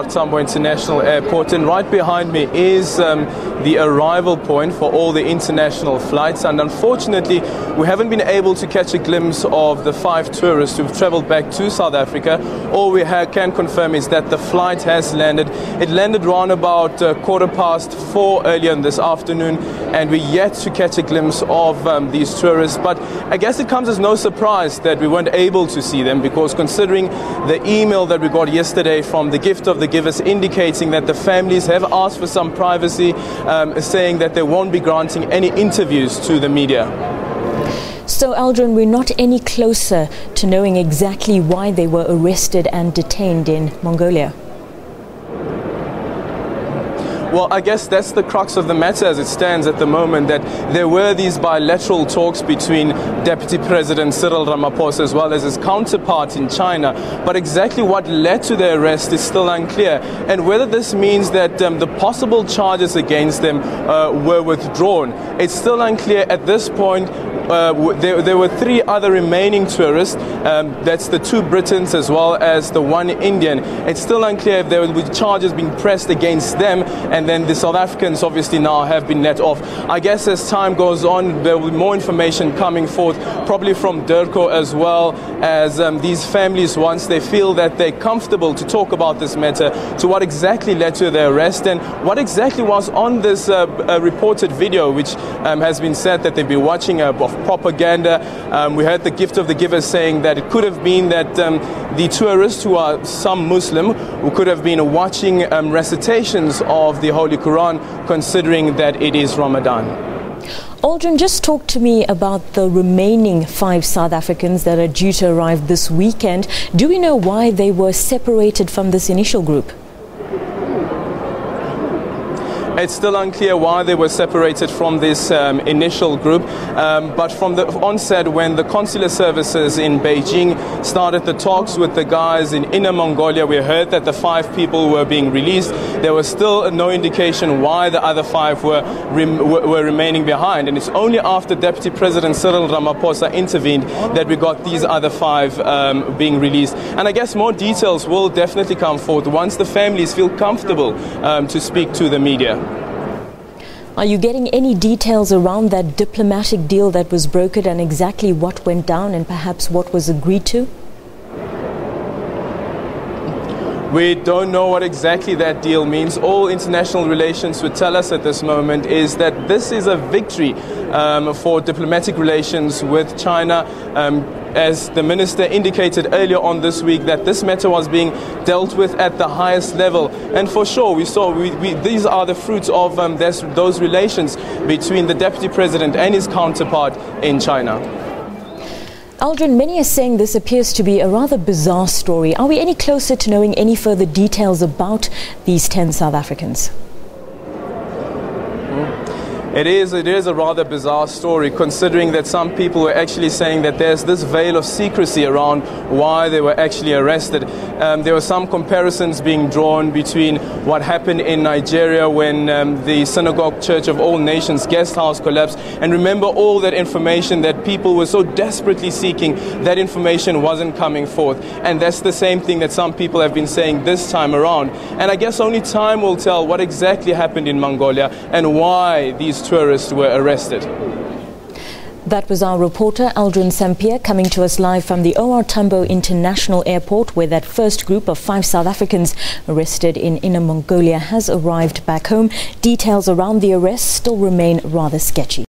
OR Tambo International Airport, and right behind me is the arrival point for all the international flights, and unfortunately we haven't been able to catch a glimpse of the 5 tourists who've traveled back to South Africa. All we can confirm is that the flight has landed. It landed around about 4:15 earlier in this afternoon, and we're yet to catch a glimpse of these tourists. But I guess it comes as no surprise that we weren't able to see them, because considering the email that we got yesterday from the Gift of the Givers indicating that the families have asked for some privacy, saying that they won't be granting any interviews to the media. So, Aldrin, we're not any closer to knowing exactly why they were arrested and detained in Mongolia. Well, I guess that's the crux of the matter as it stands at the moment, that there were these bilateral talks between Deputy President Cyril Ramaphosa as well as his counterpart in China. But exactly what led to their arrest is still unclear. And whether this means that the possible charges against them were withdrawn, it's still unclear at this point. There were 3 other remaining tourists, that's the 2 Britons as well as the 1 Indian. It's still unclear if there will be charges being pressed against them, and then the South Africans obviously now have been let off. I guess as time goes on, there will be more information coming forth, probably from DIRCO as well as these families, once they feel that they're comfortable to talk about this matter, to what exactly led to their arrest and what exactly was on this reported video, which has been said that they've been watching of propaganda. We heard the Gift of the Givers saying that it could have been that the tourists, who are some Muslim, who could have been watching recitations of the Holy Quran, considering that it is Ramadan. Aldrin, just talk to me about the remaining 5 South Africans that are due to arrive this weekend. Do we know why they were separated from this initial group? It's still unclear why they were separated from this initial group, but from the onset, when the consular services in Beijing started the talks with the guys in Inner Mongolia, we heard that the 5 people were being released. There was still no indication why the other 5 were remaining behind, and it's only after Deputy President Cyril Ramaphosa intervened that we got these other 5 being released. And I guess more details will definitely come forth once the families feel comfortable to speak to the media. Are you getting any details around that diplomatic deal that was brokered and exactly what went down and perhaps what was agreed to? We don't know what exactly that deal means. All international relations would tell us at this moment is that this is a victory for diplomatic relations with China. As the minister indicated earlier on this week, that this matter was being dealt with at the highest level. And for sure, we saw these are the fruits of those relations between the deputy president and his counterpart in China. Aldrin, many are saying this appears to be a rather bizarre story. Are we any closer to knowing any further details about these 10 South Africans? It is a rather bizarre story, considering that some people were actually saying that there's this veil of secrecy around why they were actually arrested. There were some comparisons being drawn between what happened in Nigeria when the Synagogue Church of All Nations guest house collapsed. And remember, all that information that people were so desperately seeking, that information wasn't coming forth. And that's the same thing that some people have been saying this time around. And I guess only time will tell what exactly happened in Mongolia and why these tourists were arrested. That was our reporter Aldrin Sampear coming to us live from the OR Tambo International Airport, where that first group of 5 South Africans arrested in Inner Mongolia has arrived back home. Details around the arrest still remain rather sketchy.